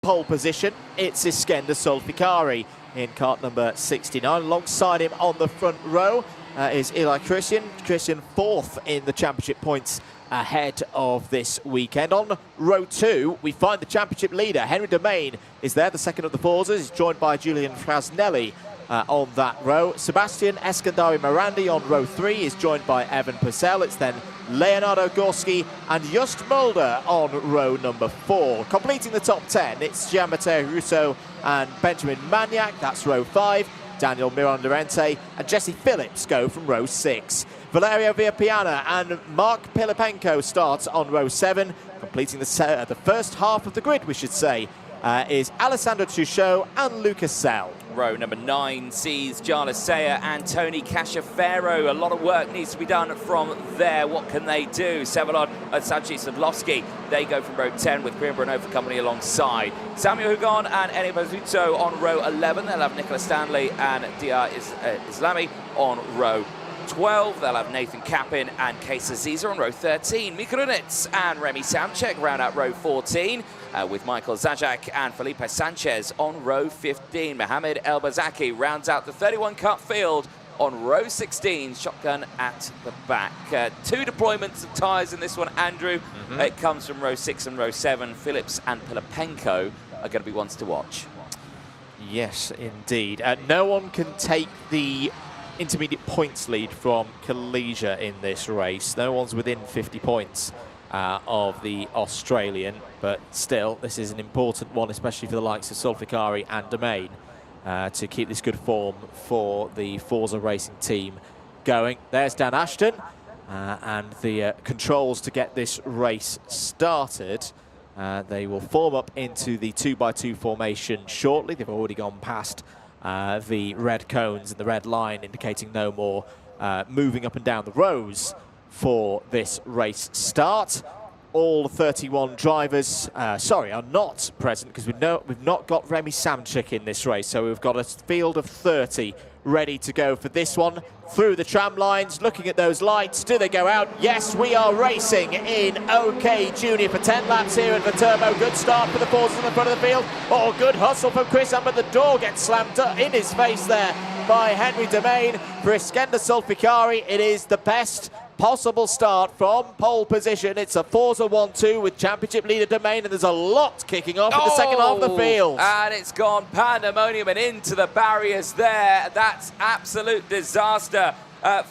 pole position, it's Iskender Solfikari in kart number 69. Alongside him on the front row is Eli Christian. Christian 4th in the championship points ahead of this weekend. On row 2, we find the championship leader. Henry Domain is there, the second of the Forzas. He's joined by Julian Frasnelli on that row. Sebastian Eskandari Morandi on row 3 is joined by Evan Purcell. It's then Leonardo Gorski and Just Mulder on row number 4. Completing the top 10, it's Gianmatteo Russo and Benjamin Maniac. That's row 5. Daniel Miron-Lorente and Jesse Phillips go from row 6. Valerio Villapiana and Mark Pilipenko starts on row 7. Completing the first half of the grid, we should say, is Alessandro Truchot and Lucas Sell. Row number 9 sees Jarlath Sayer and Tony Casciafero. A lot of work needs to be done from there. What can they do? Sevalod and Sanchez Sadlowski, they go from row 10 with Priam Bruno for company alongside. Samuel Hugon and Eni Bazuzzo on row 11. They'll have Nicola Stanley and Dia Islami on row 12. They'll have Nathan Kappin and Kees Aziza on row 13. Mika Runitz and Remy Samchek round out row 14. With Michael Zajac and Felipe Sanchez on row 15. Mohamed El Bazaki rounds out the 31 cut field on row 16. Shotgun at the back. 2 deployments of tyres in this one, Andrew. It comes from row 6 and row 7. Phillips and Pilipenko are going to be ones to watch. Yes, indeed. No one can take the intermediate points lead from Kalysia in this race. No one's within 50 points of the Australian, but still, this is an important one, especially for the likes of Solfikari and Domain, to keep this good form for the Forza Racing team going. There's Dan Ashton and the controls to get this race started. They will form up into the 2x2 formation shortly. They've already gone past the red cones and the red line indicating no more moving up and down the rows for this race start. All 31 drivers, are not present because we've not got Remy Samchik in this race, so we've got a field of 30 ready to go for this one. Through the tram lines, looking at those lights, do they go out? Yes, we are racing in OK Junior for 10 laps here at Viterbo. Good start for the Forzas in the front of the field. Oh, good hustle from Chris, but the door gets slammed in his face there by Henry Domain. For Iskender Solfikari, it is the best possible start from pole position. It's a Forza 1-2 with championship leader Domain, and there's a lot kicking off in the second half of the field. And it's gone pandemonium and into the barriers there. That's absolute disaster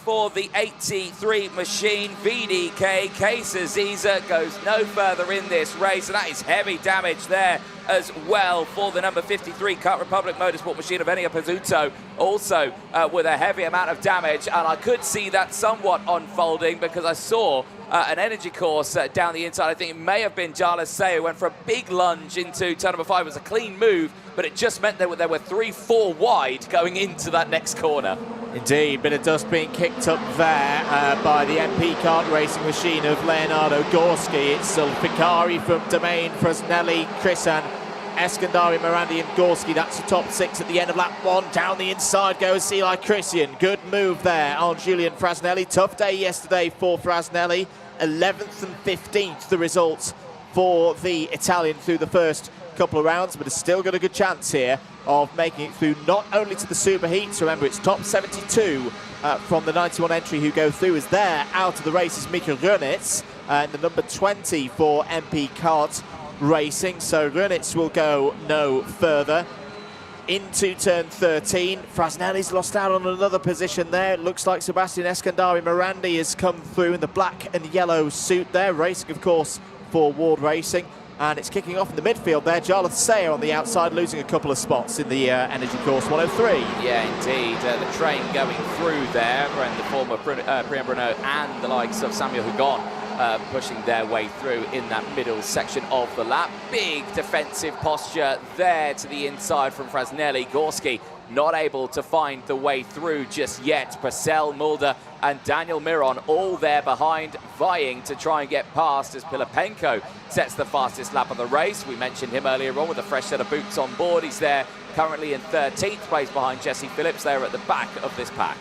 for the 83 machine. VDK, Kees Aziza goes no further in this race, and that is heavy damage there as well for the number 53 Kart Republic Motorsport machine of Enia Pizzuto, also with a heavy amount of damage. And I could see that somewhat unfolding because I saw an energy course down the inside. I think it may have been Jarlath Sayer, went for a big lunge into turn number 5. It was a clean move, but it just meant there were 3-4 wide going into that next corner. Indeed, bit of dust being kicked up there by the MP kart racing machine of Leonardo Gorski. It's Solfikari from Domain, Frasnelli, Krisan, Eskandari, Morandi and Gorski. That's the top 6 at the end of lap 1. Down the inside goes Eli Christian. Good move there on Julian Frasnelli. Tough day yesterday for Frasnelli. 11th and 15th the results for the Italian through the first couple of rounds, but has still got a good chance here of making it through not only to the super heats. Remember, it's top 72 from the 91 entry who go through, as there out of the race is Mika Runitz and the number 20 for MP Kart Racing. So Runitz will go no further into turn 13. Frasnelli's lost out on another position there. It looks like Sebastian Eskandari Morandi has come through in the black and yellow suit there, racing of course for Ward Racing. And it's kicking off in the midfield there. Jarlath Sayer on the outside, losing a couple of spots in the Energy Course 103. Yeah, indeed. The train going through there, and the former Priam Bruno and the likes of Samuel Hugon pushing their way through in that middle section of the lap. Big defensive posture there to the inside from Frasnelli. Gorski not able to find the way through just yet. Purcell, Mulder and Daniel Miron all there behind, vying to try and get past as Pilipenko sets the fastest lap of the race. We mentioned him earlier on with a fresh set of boots on board. He's there currently in 13th place behind Jesse Phillips there at the back of this pack.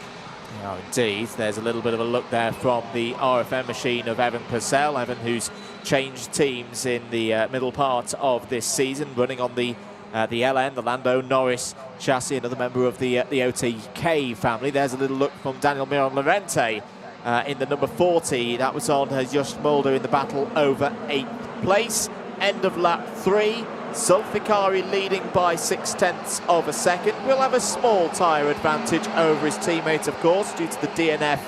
Oh, indeed. There's a little bit of a look there from the RFM machine of Evan Purcell. Evan, who's changed teams in the middle part of this season, running on the LN, the Lando Norris chassis, another member of the OTK family. There's a little look from Daniel Miron Lorente in the number 40. That was on Josh Mulder in the battle over 8th place. End of lap 3. Zulfikari leading by 0.6 of a second. Will have a small tyre advantage over his teammate, of course, due to the DNF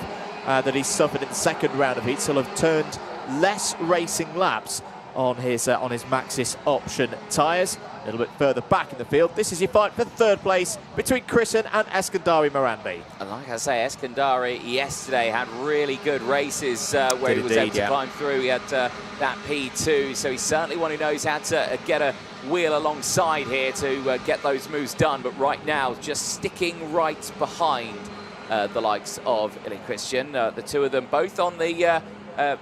that he suffered in the second round of heats. He'll have turned less racing laps on his Maxxis option tyres. A little bit further back in the field. This is your fight for 3rd place between Chrisen and Eskandari Morandi. And like I say, Eskandari yesterday had really good races where he was able to climb through. He had that P2, so he's certainly one who knows how to get a wheel alongside here to get those moves done. But right now, just sticking right behind the likes of Ili Christian. The two of them both on the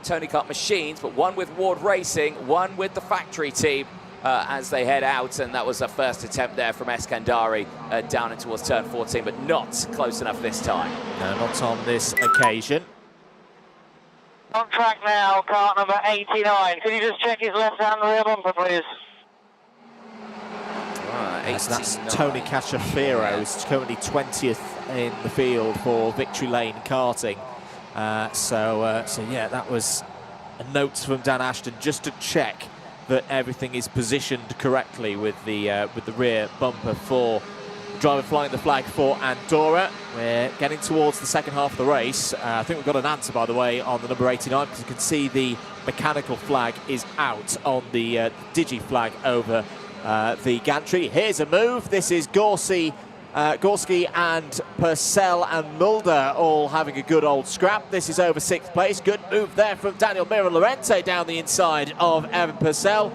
Tony Kart machines, but one with Ward Racing, one with the factory team as they head out. And that was a first attempt there from Eskandari down in towards turn 14, but not close enough this time. No, not on this occasion. On track now, kart number 89. Could you just check his left-hand rear bumper, please? So that's Tony Cacciafiero, who's currently 20th in the field for Victory Lane Karting. So yeah, that was a note from Dan Ashton just to check that everything is positioned correctly with the rear bumper for the driver flying the flag for Andorra. We're getting towards the second half of the race. I think we've got an answer, by the way, on the number 89, because you can see the mechanical flag is out on the Digi flag over the gantry. Here's a move. This is Gorski and Purcell and Mulder all having a good old scrap. This is over 6th place. Good move there from Daniel Miron Lorente down the inside of Evan Purcell.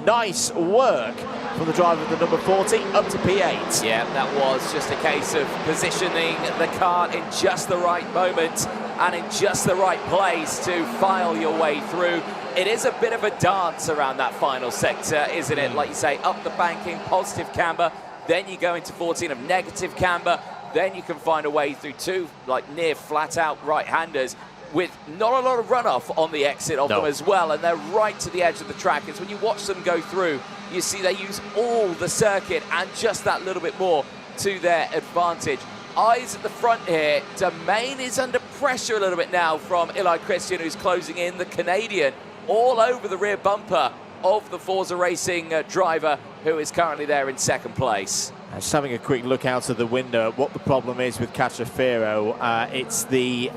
Nice work from the driver of the number 40 up to P8. Yeah, that was just a case of positioning the kart in just the right moment and in just the right place to file your way through. It is a bit of a dance around that final sector, isn't it? Like you say, up the banking, positive camber, then you go into 14 of negative camber, then you can find a way through two like near flat out right-handers with not a lot of runoff on the exit of them as well, and they're right to the edge of the track. It's when you watch them go through, you see they use all the circuit and just that little bit more to their advantage. Eyes at the front here. Domain is under pressure a little bit now from Ili Christian, who's closing in. The Canadian all over the rear bumper of the Forza Racing driver, who is currently there in 2nd place. Just having a quick look out of the window, what the problem is with Cacciafiero, it's the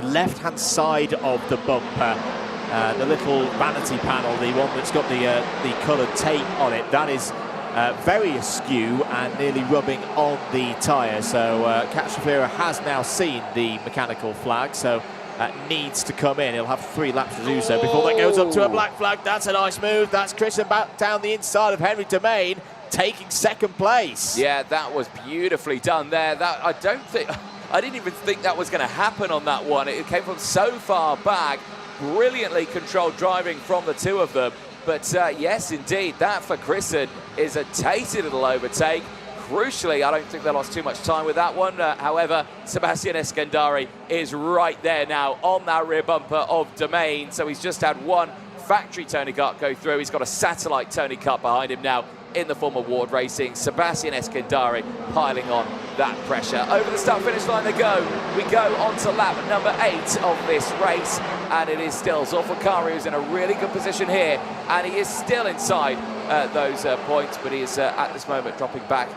left-hand side of the bumper, the little vanity panel, the one that's got the coloured tape on it. That is very askew and nearly rubbing on the tyre. So Cacciafiero has now seen the mechanical flag, so needs to come in. He'll have 3 laps to do so before that goes up to a black flag. That's a nice move. That's Christian back down the inside of Henry Domain, taking 2nd place. Yeah, that was beautifully done there. That I didn't even think that was going to happen on that one. It came from so far back. Brilliantly controlled driving from the two of them. But yes, indeed, that for Chrisen is a tasty little overtake. Crucially, I don't think they lost too much time with that one. However, Sebastian Eskandari is right there now on that rear bumper of Domain. So he's just had one factory Tony Kart go through. He's got a satellite Tony Kart behind him now in the form of Ward Racing. Sebastian Eskandari piling on that pressure. Over the start-finish line they go. We go on to lap number 8 of this race, and it is still Zulfikari who's in a really good position here, and he is still inside those points, but he is at this moment dropping back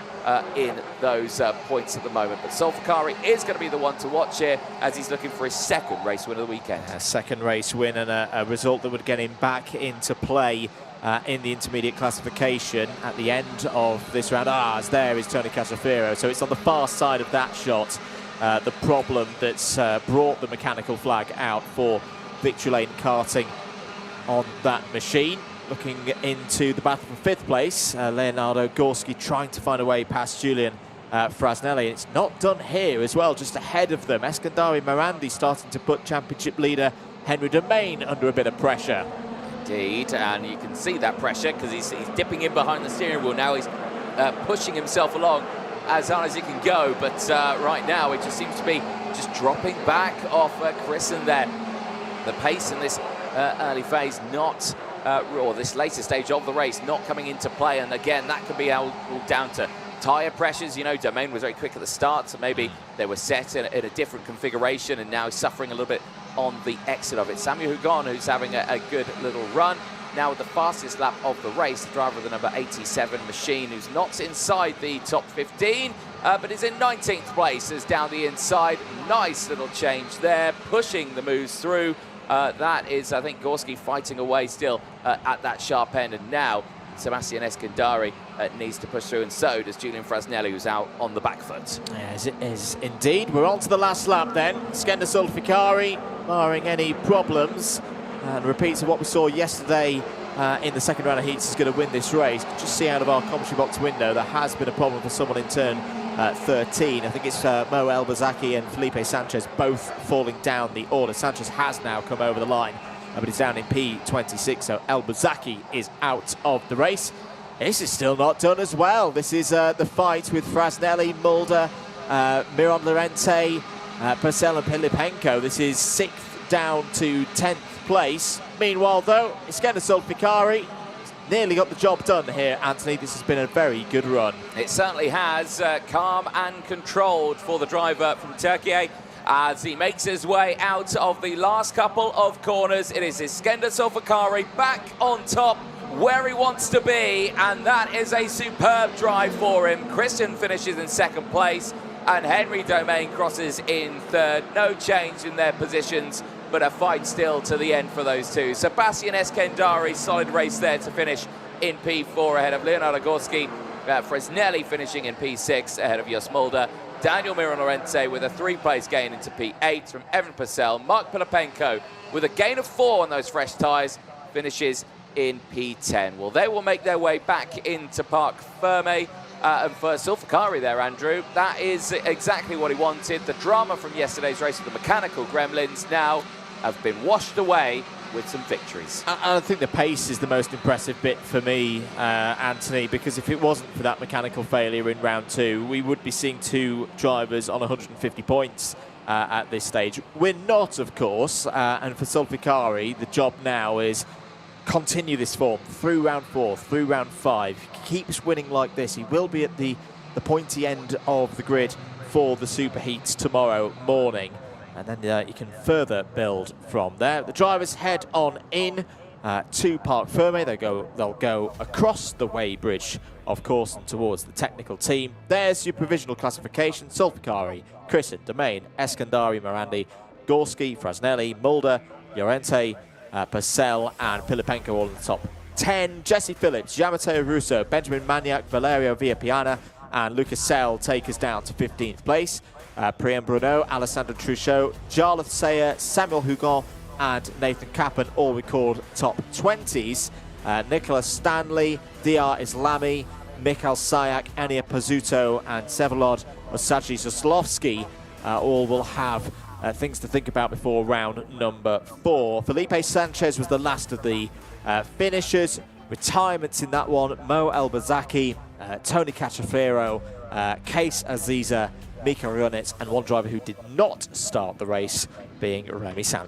in those points at the moment. But Zulfikari is going to be the one to watch here as he's looking for his 2nd race win of the weekend. A 2nd race win and a result that would get him back into play in the intermediate classification at the end of this round. As there is Tony Cacciafiero. So it's on the far side of that shot, the problem that's brought the mechanical flag out for Victory Lane Karting on that machine. Looking into the battle for 5th place, Leonardo Gorski trying to find a way past Julian Frasnelli. It's not done here as well, just ahead of them. Eskandari Morandi starting to put championship leader Henry Domain under a bit of pressure. Indeed, and you can see that pressure because he's dipping in behind the steering wheel now. He's pushing himself along as hard as he can go, but right now it just seems to be just dropping back off Chrisen there. The pace in this early phase, not or this later stage of the race not coming into play. And again, that could be all down to tyre pressures. You know, Domain was very quick at the start, so maybe they were set in a different configuration and now suffering a little bit on the exit of it. Samuel Hugon, who's having a good little run. Now with the fastest lap of the race, the driver of the number 87 machine, who's not inside the top 15, but is in 19th place, is down the inside. Nice little change there, pushing the moves through. That is, I think, Gorski fighting away still at that sharp end, and now Sebastian Eskandari needs to push through, and so does Julian Frasnelli, who's out on the back foot. Yes, it is indeed. We're on to the last lap then. Skender Sulfikari, barring any problems, and repeats of what we saw yesterday in the second round of heats, is going to win this race. Just see out of our commentary box window, there has been a problem for someone in turn 13. I think it's Mo Elbazaki and Felipe Sanchez both falling down the order. Sanchez has now come over the line, but he's down in P26, so Elbazaki is out of the race. This is still not done as well. This is the fight with Frasnelli, Mulder, Miron Lorente, Purcell and Pilipenko. This is 6th down to 10th place. Meanwhile, though, Iskender Sulfikari nearly got the job done here, Anthony. This has been a very good run. It certainly has. Calm and controlled for the driver from Turkey as he makes his way out of the last couple of corners. It is Iskender Sulfikari back on top where he wants to be, and that is a superb drive for him. Christian finishes in 2nd place, and Henry Domain crosses in 3rd. No change in their positions, but a fight still to the end for those two. Sebastian Eskandari, solid race there to finish in P4 ahead of Leonardo Gorski. Fresnelli finishing in P6 ahead of Jos Mulder. Daniel Miron Lorente with a 3-place gain into P8 from Evan Purcell. Mark Pilipenko with a gain of 4 on those fresh tyres finishes in P10. Well, they will make their way back into Parc Ferme. And for Sulfikari there, Andrew, that is exactly what he wanted. The drama from yesterday's race with the mechanical gremlins now have been washed away with some victories. I think the pace is the most impressive bit for me, Anthony, because if it wasn't for that mechanical failure in round 2, we would be seeing 2 drivers on 150 points at this stage. We're not, of course, and for Sulfikari, the job now is continue this form through round 4, through round 5. If he keeps winning like this, he will be at the pointy end of the grid for the Superheats tomorrow morning. And then you can further build from there. The drivers head on in to Parc Ferme. They'll go across the weighbridge, of course, and towards the technical team. There's your provisional classification. Sulfikari, Christen, Domain, Eskandari, Morandi, Gorski, Frasnelli, Mulder, Llorente, Purcell and Pilipenko all in the top 10. Jesse Phillips, Yamato Russo, Benjamin Maniac, Valerio Villapiana and Lucas Sell take us down to 15th place. Priem Bruno, Alessandro Truchot, Jarlath Sayer, Samuel Hugon and Nathan Kappen all record top 20s. Nicholas Stanley, Dr Islami, Mikhail Sayak, Enia Pazzuto and Vsevolod Osaji Zaslovsky all will have things to think about before round number 4. Felipe Sanchez was the last of the finishers. Retirements in that one: Mo Elbazaki, Tony Cacciafiero, Case Aziza, Mika Runitz, and one driver who did not start the race being Remy Sanchez.